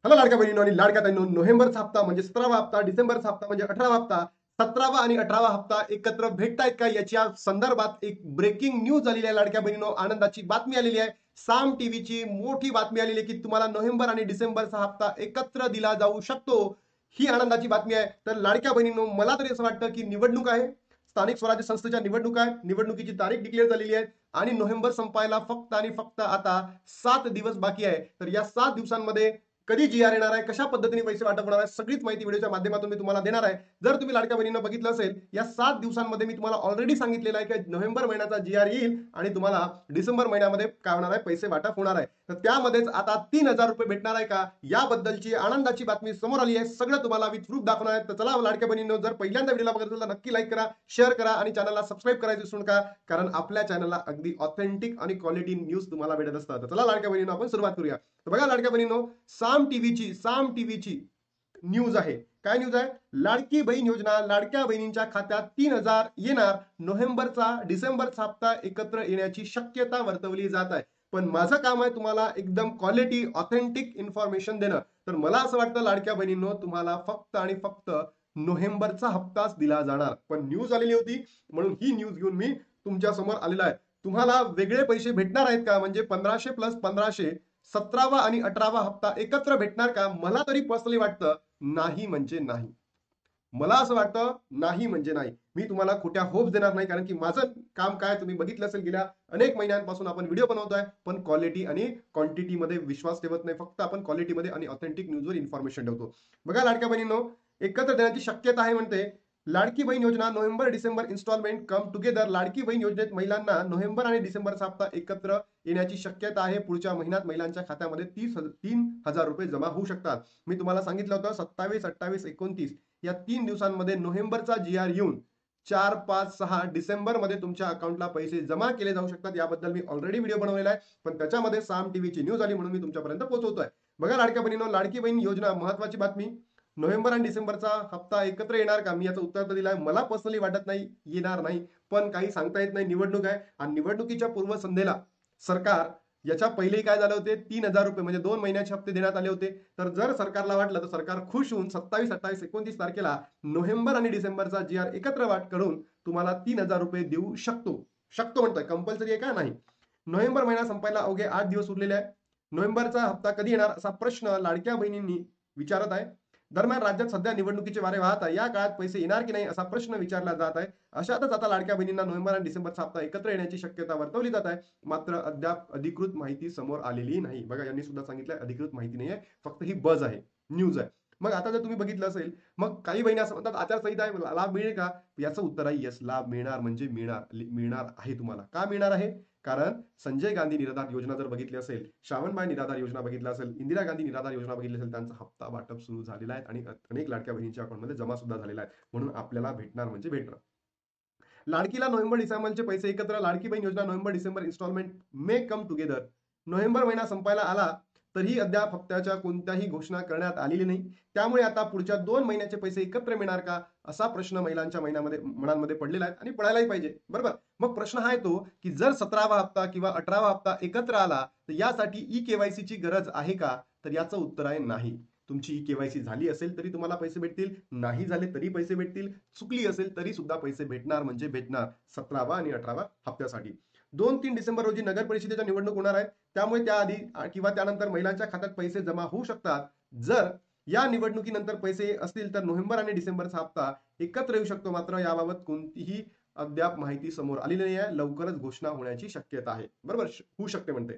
Hello लाडक्या बहिणींनो आणि लाडक्या ताईंनो, नोव्हेंबरचा हप्ता म्हणजे 17वा हप्ता, डिसेंबरचा हप्ता म्हणजे 18वा हप्ता, 17वा आणि 18वा हप्ता एकत्र भेटतायत का याच्या संदर्भात एक ब्रेकिंग न्यूज आलेली आहे. लाडक्या बहिणींनो, आनंदाची बातमी आलेली आहे. साम टीव्हीची मोठी बातमी आलेली आहे की तुम्हाला नोव्हेंबर आणि डिसेंबरचा हप्ता एकत्र दिला जाऊ शकतो. ही आनंदाची बातमी आहे. तर लाडक्या बहिणींनो, मला तरी असं वाटतं की निवडणूक आहे, स्थानिक स्वराज्य संस्थेच्या निवडणूक आहे, निवडणुकीची तारीख डिक्लेअर झालेली आहे आणि नोव्हेंबर संपायला फक्त आणि फक्त आता 7 दिवस बाकी आहे. तर या 7 दिवसांमध्ये कधी जीआर येणार आहे, कशा पद्धतीने पैसे वाटप होणार आहे, सगळीच माहिती व्हिडिओच्या माध्यमातून मी तुम्हाला देणार आहे. जर तुम्ही लाडक्या बहिणींना बघितलं असेल, या 7 दिवसांमध्ये मी तुम्हाला ऑलरेडी सांगितलेलं आहे की नोव्हेंबर महिन्याचा जीआर येईल आणि तुम्हाला डिसेंबर महिन्यामध्ये काय होणार आहे, पैसे वाटप होणार आहे. तर त्यामध्येच आता 3,000 रुपये भेटणार आहे का, याबद्दलची आनंदाची बातमी समोर आली आहे. सगळं तुम्हाला विथ प्रूफ दाखवणार आहे. तर चला लाडक्या बहिणींनो, जर पहिल्यांदा व्हिडिओला बघत असेल तर नक्की लाईक करा, शेअर करा आणि चॅनलला सबस्क्राईब करायचं विसरू नका, कारण आपल्या चॅनलला अगदी ऑथेंटिक आणि क्वालिटी न्यूज तुम्हाला भेटत असतात. तर चला लाडक्या बहिणींनो, आपण सुरुवात करूया. तर बघा लाडक्या बहिणींनो, साम टीव्हीची न्यूज आहे. काय न्यूज आहे? लाडकी बहीण योजना, लाडक्या बहिणींच्या खात्यात 3,000 येणार. नोव्हेंबरचा डिसेंबरचा हप्ता एकत्र येण्याची शक्यता वर्तवली जात आहे. पण माझं काम आहे तुम्हाला एकदम क्वालिटी ऑथेंटिक इन्फॉर्मेशन देणं. तर मला असं वाटतं लाडक्या बहिणींनो, तुम्हाला फक्त आणि फक्त नोव्हेंबरचा हप्ताच दिला जाणार. पण न्यूज आलेली होती म्हणून ही न्यूज घेऊन मी तुमच्या समोर आलेला आहे. तुम्हाला वेगळे पैसे भेटणार आहेत का? म्हणजे 1500 प्लस 1500, 17वा आणि 18वा हप्ता एकत्र भेटणार का? मला तरी पर्सनली वाटतं नाही म्हणजे नाही. मला असं वाटतं नाही म्हणजे नाही. मी तुम्हाला खोट्या होप्स देणार नाही, कारण की माझं काम काय तुम्ही बघितलं असेल, गेल्या अनेक महिन्यांपासून आपण व्हिडिओ बनवतोय, पण क्वालिटी आणि क्वांटिटीमध्ये विश्वास ठेवत नाही. फक्त आपण क्वालिटीमध्ये आणि ऑथेंटिक न्यूजवर इन्फॉर्मेशन ठेवतो. बघा लाडक्या बहिणींनो, एकत्र देण्याची शक्यता आहे म्हणते. Ladki Bahin Yojana November December instalment come together. Ladki Bahin योजनेत महिलांना नोव्हेंबर आणि डिसेंबरचा हप्ता एकत्र येण्याची शक्यता आहे. पुढच्या महिन्यात महिलांच्या खात्यामध्ये 3,000 रुपये जमा होऊ शकतात. मी तुम्हाला सांगितलं होतं 27, 28, 29 या 3 दिवसांमध्ये नोव्हेंबरचा जीआर येऊन 4, 5, 6 डिसेंबरमध्ये तुमच्या अकाउंटला पैसे जमा केले जाऊ शकतात. याबद्दल मी ऑलरेडी व्हिडिओ बनवलेला आहे, पण त्याच्यामध्ये साम टीव्हीची न्यूज आली म्हणून मी तुमच्यापर्यंत पोहोचवतोय. बघा लाडक्या बहिणींनो, लाडकी बहीण योजना महत्वाची बातमी. नोव्हेंबर आणि डिसेंबरचा हप्ता एकत्र येणार का? मी याचं उत्तर तर दिलंय. मला पर्सनली वाटत नाही येणार नाही, पण काही सांगता येत नाही. निवडणूक आहे आणि निवडणुकीच्या पूर्वसंध्येला सरकार, याच्या पहिलेही काय झाले होते, 3,000 रुपये म्हणजे 2 महिन्याचे हप्ते देण्यात आले होते. तर जर सरकारला वाटलं तर सरकार खुश होऊन 27, 28, 29 तारखेला नोव्हेंबर आणि डिसेंबरचा जीआर एकत्र वाट करून तुम्हाला 3,000 रुपये देऊ शकतो. शकतो म्हणतोय, कंपल्सरी आहे का? नाही. नोव्हेंबर महिना संपायला अवघे 8 दिवस उरलेले आहे. नोव्हेंबरचा हप्ता कधी येणार असा प्रश्न लाडक्या बहिणींनी विचारत आहे. दरम्यान राज्यात सध्या निवडणुकीचे वारे वाहत आहे. या काळात पैसे येणार की नाही असा प्रश्न विचारला जात आहे. अशातच आता लाडक्या बहिणींना नोव्हेंबर आणि डिसेंबरचा हप्ता एकत्र येण्याची शक्यता वर्तवली जात आहे. मात्र अद्याप अधिकृत माहिती समोर आलेली नाही. बघा, यांनी सुद्धा सांगितलंय अधिकृत माहिती नाही आहे, फक्त ही बज आहे, न्यूज आहे. मग आता जर तुम्ही बघितलं असेल, मग काही बहिणी असं म्हणतात आचारसंहिता आहे, लाभ मिळेल का? याचं उत्तर आहे येस, लाभ मिळणार म्हणजे मिळणार आहे तुम्हाला. का मिळणार आहे? कारण संजय गांधी निराधार योजना जर बघितली असेल, श्रावणबाई निराधार योजना बघितली असेल, इंदिरा गांधी निराधार योजना बघितली असेल, त्यांचा हप्ता वाटप सुरू झालेला आहे आणि अनेक लाडक्या बहिणींच्या अकाउंटमध्ये जमा सुद्धा झालेला आहे. म्हणून आपल्याला भेटणार म्हणजे भेटणार. लाडकीला नोव्हेंबर डिसेंबरचे पैसे एकत्र. लाडकी Bahin Yojana November December instalment मे कम टुगेदर. नोव्हेंबर महिना संपायला आला तरीही अद्याप हप्त्याच्या कोणत्याही घोषणा करण्यात आलेली नाही. त्यामुळे आता पुढच्या 2 महिन्याचे पैसे एकत्र मिळणार का असा प्रश्न महिलांच्या मनांमध्ये पडलेला आहे आणि पडायलाही पाहिजे, बरोबर. मग प्रश्न हा येतो की जर 17वा हप्ता किंवा 18वा हप्ता एकत्र आला तर यासाठी ई केवायसी ची गरज आहे का? तर याचं उत्तर आहे नाही. तुमची ई केवायसी झाली असेल तरी तुम्हाला पैसे भेटतील, नाही झाले तरी पैसे भेटतील, चुकली असेल तरी सुद्धा पैसे भेटणार म्हणजे भेटणार 17वा आणि 18वा हप्त्यासाठी. 2-3 डिसेंबर रोजी नगर परिषदेच्या निवडणूक होणार आहे. त्यामुळे त्याआधी किंवा त्यानंतर महिलांच्या खात्यात पैसे जमा होऊ शकतात. जर या निवडणुकीनंतर पैसे असतील तर नोव्हेंबर आणि डिसेंबरचा हप्ता एकत्र येऊ शकतो. मात्र याबाबत कोणतीही अद्याप माहिती समोर आलेली नाही आहे. लवकरच घोषणा होण्याची शक्यता आहे, बरोबर, होऊ शकते म्हणते.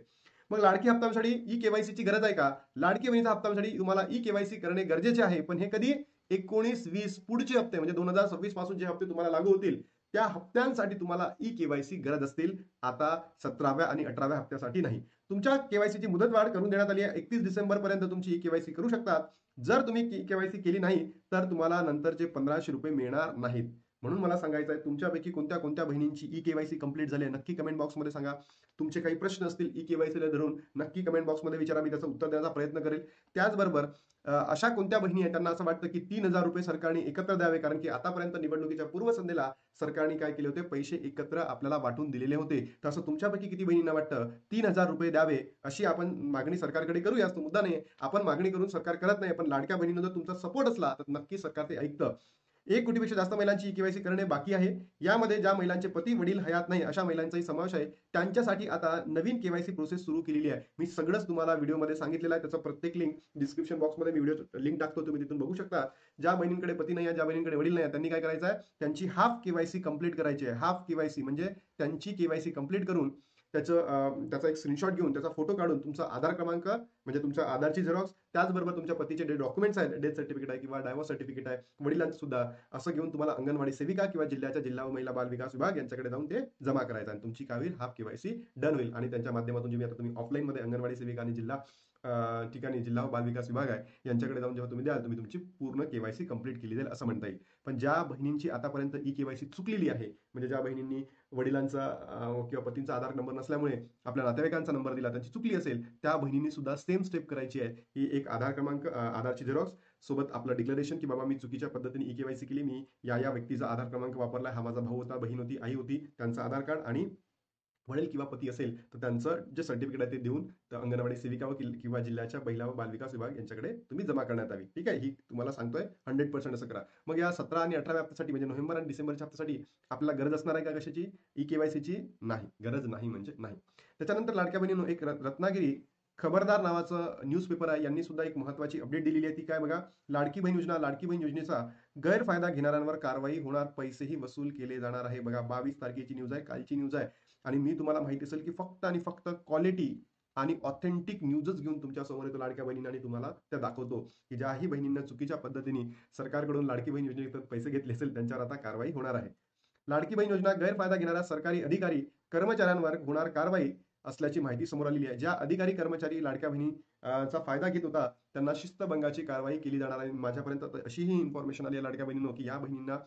मग लाडकी हप्त्यासाठी ई केवायसी ची गरज आहे का? लाडकी बहिणीच्या हप्त्यासाठी तुम्हाला ई केवायसी करणे गरजेचे आहे, पण हे कधी? 19-20 पुढचे हप्ते म्हणजे 2026 पासून जे हप्ते तुम्हाला लागू होतील त्या हप्त्यांसाठी तुम्हाला ई केवायसी गरज असतील. आता 17व्या आणि 18व्या हप्त्यासाठी नाही. तुमच्या केवायसीची मुदतवाढ करून देण्यात आली आहे. 31 डिसेंबर पर्यंत तुमची ई केवायसी करू शकतात. जर तुम्ही केवायसी केली नाही तर तुम्हाला नंतरचे 1,500 रुपये मिळणार नाहीत. म्हणून मला सांगायचं आहे, तुमच्यापैकी कोणत्या कोणत्या बहिणींची ई-के-वाय-सी कंप्लीट झाली आहे, नक्की कमेंट बॉक्समध्ये सांगा. तुमचे काही प्रश्न असतील ई-के-वाय-सीला धरून नक्की कमेंट बॉक्समध्ये विचारा. मी त्याचं उत्तर देण्याचा प्रयत्न करेल. त्याचबरोबर अशा कोणत्या बहिणी आहेत त्यांना असं वाटतं की ₹3000 सरकारने एकत्र द्यावे, कारण की आतापर्यंत निवडणुकीच्या पूर्वसंध्येला सरकारने काय केले होते, पैसे एकत्र आपल्याला वाटून दिलेले होते. तर असं तुमच्यापैकी किती बहिणींना वाटतं ₹3000 द्यावे, अशी आपण मागणी सरकारकडे करूया. तो मुद्दा नाही. आपण मागणी करून सरकार करत नाही, पण लाडक्या बहिणींना जर तुमचा सपोर्ट असला तर नक्की सरकार ते ऐकतं. 1 कोटीपेक्षा जास्त महिलांची ई-के-वाय-सी करणे बाकी आहे. यामध्ये ज्या महिलांचे पती वडील हयात नाही अशा महिलांचाही समावेश आहे. त्यांच्यासाठी आता नवीन के-वाय-सी प्रोसेस सुरू केलेली आहे. मी सगळंच तुम्हाला व्हिडिओमध्ये सांगितलेलं आहे. त्याचं प्रत्येक लिंक डिस्क्रिप्शन बॉक्समध्ये मी व्हिडिओ लिंक टाकतो. तुम्ही तिथून बघू शकता. ज्या बहिणींकडे पती नाही आहे, ज्या बहिणींकडे वडील नाही आहे, त्यांनी काय करायचं आहे, त्यांची हाफ के-वाय-सी कंप्लीट करायची आहे. हाफ के-वाय-सी म्हणजे त्यांची के-वाय-सी कंप्लीट करून त्याचा एक स्क्रीनशॉट घेऊन त्याचा फोटो काढून तुमचा आधार क्रमांक म्हणजे तुमच्या आधारची झेरॉक्स, त्याचबरोबर तुमच्या पतीचे जे डॉक्युमेंट्स आहेत, डेथ सर्टिफिकेट आहे किंवा डायव्होर्स सर्टिफिकेट आहे, वडिलांचं सुद्धा, असं घेऊन तुम्हाला अंगणवाडी सेविका किंवा जिल्ह्याच्या जिल्हा व महिला बाल विकास विभाग यांच्याकडे जाऊन ते जमा करायचं आणि तुमची काय होईल, हाफ के-वाय-सी डन होईल. आणि त्यांच्या माध्यमातून तुम्ही ऑफलाईनमध्ये अंगणवाडी सेविका आणि ठिकाणी जिल्हा व बाल विकास विभाग आहे यांच्याकडे जाऊन जेव्हा तुम्ही द्याल, तुम्ही तुमची पूर्ण के-वाय-सी कंप्लीट केली जाईल असं म्हणता येईल. पण ज्या बहिणींची आतापर्यंत ई-के-वाय-सी चुकलेली आहे, म्हणजे ज्या बहिणींनी वडिलांचा किंवा पतींचा आधार नंबर नसल्यामुळे आपल्या नातेवाईकांचा नंबर दिला, त्यांची चुकली असेल, त्या बहिणींनी सुद्धा सेम स्टेप करायची आहे. ही एक आधार क्रमांक, आधारची झेरॉक्स सोबत आपलं डिक्लेरेशन की बाबा मी चुकीच्या पद्धतीने ई-के-वाय-सी केली, मी या व्यक्तीचा आधार क्रमांक वापरला, हा माझा भाऊ होता, बहीण होती, आई होती, त्यांचं आधार कार्ड आणि वडील किंवा पती असेल तर त्यांचं जे सर्टिफिकेट आहे ते देऊन अंगणवाडी सेविका किंवा जिल्ह्याच्या महिला व बाल विकास विभाग यांच्याकडे तुम्ही जमा करण्यात यावी. ठीक आहे, ही तुम्हाला सांगतोय 100% असं करा. मग या 17 आणि 18व्या हप्त्यासाठी म्हणजे नोव्हेंबर आणि डिसेंबरच्या हप्त्यासाठी आपल्याला गरज असणार आहे का कशाची, ई-के-वाय-सीची? नाही, गरज नाही म्हणजे नाही. त्याच्यानंतर लाडक्या बहिणींनो, एक रत्नागिरी खबरदार नावाचं न्यूजपेपर आहे, यांनी सुद्धा एक महत्वाची अपडेट दिलेली आहे. ती काय बघा, लाडकी बहीण योजना, लाडकी बहीण योजनेचा गैरफायदा घेणाऱ्यांवर कारवाई होणार, पैसेही वसूल केले जाणार आहे. बघा, 22 तारखेची न्यूज आहे, कालची न्यूज आहे. आणि मी तुम्हाला माहिती असेल की फक्त आणि फक्त क्वालिटी आणि ऑथेंटिक न्यूजच घेऊन तुमच्या समोर येतो लाडक्या बहिणींना आणि तुम्हाला त्या दाखवतो की ज्याही बहिणींना चुकीच्या पद्धतीने सरकारकडून लाडकी बहीण योजनेत पैसे घेतले असेल त्यांच्यावर आता कारवाई होणार आहे. लाडकी बहीण योजना गैरफायदा घेणाऱ्या सरकारी अधिकारी कर्मचाऱ्यांवर होणार कारवाई असल्याची माहिती समोर आलेली आहे. ज्या अधिकारी कर्मचारी लाडक्या बहिणी चा फायदा घेत होता त्यांना शिस्तभंगाची कारवाई केली जाणार आहे. माझ्यापर्यंत अशीही इन्फॉर्मेशन आली आहे लाडक्या बहिणींनो की या बहिणींना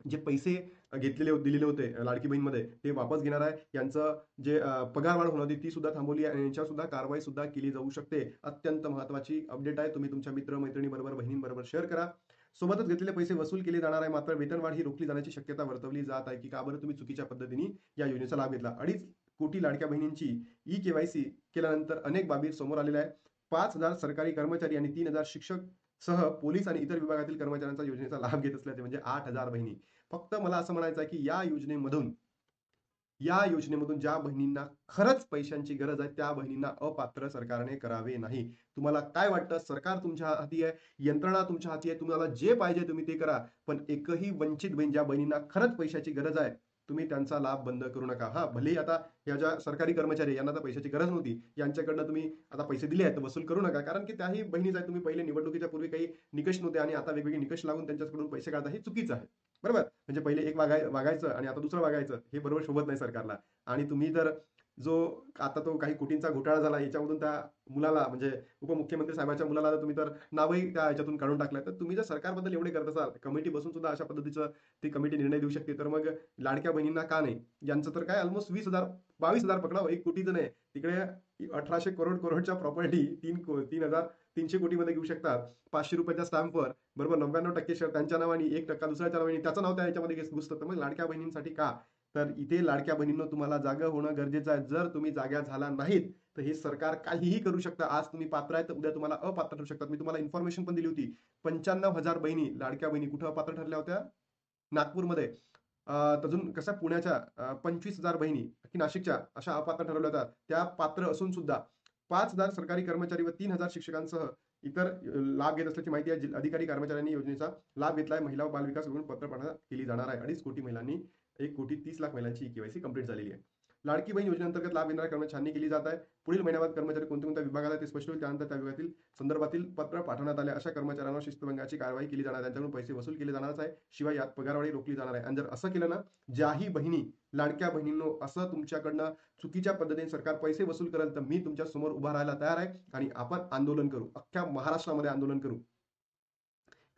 जे पैसे दिलेले होते लाडकी बहीणमध्ये ते वापस घेणार आहे. यांचं जे पगारवाढ होणार होती ती सुद्धा थांबवली आहे आणि यांच्यावर सुद्धा कारवाई सुद्धा केली जाऊ शकते. अत्यंत महत्वाची अपडेट आहे. तुम्ही तुमच्या मित्र मैत्रिणीबरोबर बहिणींबरोबर शेअर करा. सोबतच घेतलेले पैसे वसूल केले जाणार आहे, मात्र वेतनवाढ ही रोखली जाण्याची शक्यता वर्तवली जात आहे की का बरं तुम्ही चुकीच्या पद्धतीने या योजनेचा लाभ घेतला. 2.5 कोटी लाडक्या बहिणींची ई-के-वाय-सी केल्यानंतर अनेक बाबी समोर आलेल्या आहेत. 5,000 सरकारी कर्मचारी आणि 3,000 शिक्षक सह पोलीस आणि इतर विभागातील कर्मचाऱ्यांचा योजनेचा लाभ घेत असल्याचे म्हणजे 8,000 बहिणी. फक्त मला असं म्हणायचं आहे की या योजनेमधून ज्या बहिणींना खरंच पैशांची गरज आहे त्या बहिणींना अपात्र सरकारने करावे नाही. तुम्हाला काय वाटतं? सरकार तुमच्या हाती आहे, यंत्रणा तुमच्या हाती आहे, तुम्हाला जे पाहिजे तुम्ही ते करा. पण एकही वंचित बहीण, ज्या बहिणींना खरंच पैशाची गरज आहे, तुम्ही त्यांचा लाभ बंद करू नका. हा, भले आता या ज्या सरकारी कर्मचारी यांना तर पैशाची गरज नव्हती, यांच्याकडनं तुम्ही आता पैसे दिले आहेत तर वसूल करू नका, कारण की त्याही बहिणीच आहे. तुम्ही पहिले निवडणुकीच्या पूर्वी काही निकष नव्हते आणि आता वेगवेगळे निकष लागून त्यांच्याकडून पैसे काढता, हे चुकीचं आहे. बरोबर? म्हणजे पहिले एक वागायचं आणि आता दुसरं वागायचं, हे बरोबर शोभत नाही सरकारला. आणि तुम्ही तर जो आता तो काही कोटींचा घोटाळा झाला याच्यामधून त्या मुलाला म्हणजे उपमुख्यमंत्री साहेबांच्या मुलाला तुम्ही तर नावही त्या याच्यातून काढून टाकलं. तर तुम्ही जर सरकारबद्दल एवढे करत असाल, कमिटी बसून सुद्धा अशा पद्धतीचं ती कमिटी निर्णय देऊ शकते, तर मग लाडक्या बहिणींना का नाही? यांचं तर काय ऑलमोस्ट 20,000 22,000 पकडा, 1 कोटीचं नाही. तिकडे 1,800 करोडच्या प्रॉपर्टी 3,300 कोटीमध्ये घेऊ शकतात. ₹500 स्टॅम्पवर बरोबर 99% शेअर त्यांच्या नावाने, 1% दुसऱ्याच्या नावाने, त्याचं नाव त्या याच्यामध्ये घुसतं. तर मग लाडक्या बहिणींसाठी का? तर इथे लाडक्या बहिणींनो, तुम्हाला जागा होणं गरजेचं आहे. जर तुम्ही जाग्या झाला नाहीत तर हे सरकार काहीही करू शकतं. आज तुम्ही पात्र आहे तर उद्या तुम्हाला अपात्र ठरू शकतात. मी तुम्हाला इन्फॉर्मेशन पण दिली होती. 95,000 बहिणी, लाडक्या बहिणी कुठं अपात्र ठरल्या होत्या? नागपूरमध्ये. अजून कसं पुण्याच्या 25,000 बहिणी की नाशिकच्या अशा अपात्र ठरवल्या होत्या. त्या पात्र असून सुद्धा 5,000 सरकारी कर्मचारी व 3,000 शिक्षकांसह इतर लाभ घेत असल्याची माहिती आहे. अधिकारी कर्मचाऱ्यांनी योजनेचा लाभ घेतलाय. महिला व बालविकास विभागाकडून पत्र पाठवण्यात केली जाणार आहे. 2.5 कोटी महिलांनी 1,30,00,000 महिलांची ई-के-वाय-सी कंप्लीट झालेली आहे. लाडकी बहीण योजनेअंतर्गत लाभ घेणाऱ्या कर्मचारी छाननी केली जात आहे. पुढील महिन्यात कर्मचारी कोणत्या विभागात आहे ते स्पष्ट होईल. त्यानंतर त्या विभागातील संदर्भातील पत्र पाठवण्यात आले. अशा कर्मचाऱ्यांवर शिस्तभंगाची कारवाई केली जाणार, त्यांच्याकडून पैसे वसूल केले जाणारच आहे. शिवाय यात पगारवाढी रोखली जाणार आहे. आणि जर असं केलं ना, ज्याही बहिणी, लाडक्या बहिणींनो, असं तुमच्याकडनं चुकीच्या पद्धतीने सरकार पैसे वसूल करेल तर मी तुमच्या समोर उभा राहायला तयार आहे आणि आपण आंदोलन करू. अख्ख्या महाराष्ट्रामध्ये आंदोलन करू.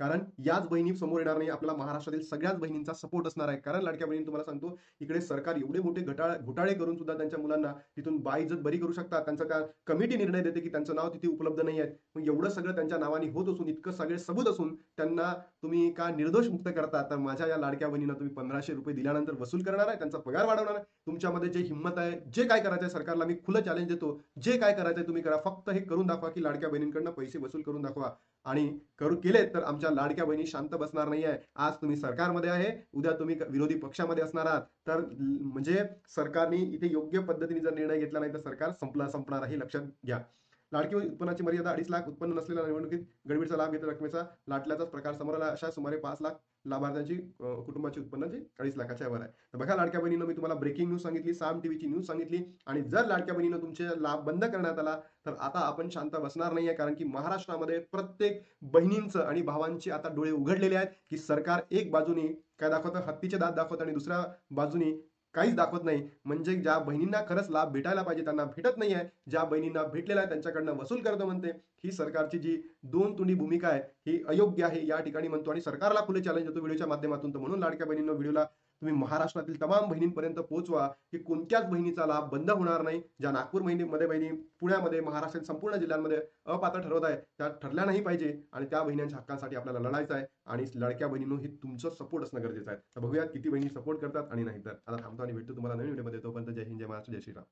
कारण याच बहिणी समोर येणार नाही. आपल्याला महाराष्ट्रातील सगळ्याच बहिणींचा सपोर्ट असणार आहे. कारण लाडक्या बहिणी तुम्हाला सांगतो, इकडे सरकार एवढे मोठे घोटाळे करून सुद्धा त्यांच्या मुलांना तिथून बाइज्जत बरी करू शकतात. त्यांचा त्या कमिटी निर्णय देते की त्यांचं नाव तिथे उपलब्ध नाही आहे. मग एवढं सगळं त्यांच्या नावाने होत असून, इतकं सगळे सबूत असून त्यांना तुम्ही का निर्दोष मुक्त करता? तर माझ्या या लाडक्या बहिणींना तुम्ही ₹1500 दिल्यानंतर वसूल करणार आहे, त्यांचा पगार वाढवणार आहे. तुमच्यामध्ये जे हिंमत आहे, जे काय करायचंय सरकारला मी खुलं चॅलेंज देतो. जे काय करायचंय तुम्ही करा. फक्त हे करून दाखवा की लाडक्या बहिणींकडनं पैसे वसूल करून दाखवा. आणि केले तर आमच्या लाडक्या बहिणी शांत बसणार नाहीये. आज तुम्ही सरकारमध्ये आहे, उद्या तुम्ही विरोधी पक्षामध्ये असणार आहात. तर म्हणजे सरकारने इथे योग्य पद्धतीने जर निर्णय घेतला नाही तर सरकार संपणार आहे, हे लक्षात घ्या. लाडकी उत्पन्नाची मर्यादा 2.5 लाख उत्पन्न नसलेल्या निवडणुकीत गडबडीचा लाभ घेत रकमेचा लाटल्याचाच प्रकार समोर आला. अशा सुमारे 5 लाख लाभार्थ्यांची कुटुंबाची उत्पन्नाची 2.5 लाखाच्या वर आहे. तर बघा लाडक्या बहिणीनं मी तुम्हाला ब्रेकिंग न्यूज सांगितली, साम टीव्हीची न्यूज सांगितली. आणि जर लाडक्या बहिणीनं तुमचे लाभ बंद करण्यात आला तर आता आपण शांत बसणार नाहीये. कारण की महाराष्ट्रामध्ये प्रत्येक बहिणींचं आणि भावांचे आता डोळे उघडलेले आहेत की सरकार एक बाजूनी काय दाखवतं, हत्तीचे दात दाखवतं आणि दुसऱ्या बाजूनी काहीच दाखवत नाही. म्हणजे ज्या बहिणींना खरंच लाभ भेटायला पाहिजे त्यांना भेटत नाहीये. ज्या बहिणींना भेटलेला आहे त्यांच्याकडनं वसूल करतो म्हणते. ही सरकारची जी दोन तोंडी भूमिका आहे ही अयोग्य आहे या ठिकाणी म्हणतो. आणि सरकारला खुले चॅलेंज देतो व्हिडिओच्या माध्यमातून. तर म्हणून लाडक्या बहिणींनो, व्हिडिओला तुम्ही महाराष्ट्रातील तमाम बहिणींपर्यंत पोहोचवा की कोणत्याच बहिणीचा लाभ बंद होणार नाही. ज्या नागपूर मध्ये बहिणी, पुण्यामध्ये, महाराष्ट्रातील संपूर्ण जिल्ह्यांमध्ये अपात्र ठरवत आहे त्या ठरल्या नाही पाहिजे. आणि त्या बहिणींच्या हक्कांसाठी आपल्याला लढायचं आहे. आणि लाडक्या बहिणींनो, हे तुमचं सपोर्ट असणं गरजेचं आहे. तर बघूयात किती बहिणी सपोर्ट करतात आणि नाही. तर आता थांबतो आणि भेटतो तुम्हाला नवीन व्हिडिओमध्ये. तोपर्यंत जय हिंद, जय महाराष्ट्र, जय श्रीराम.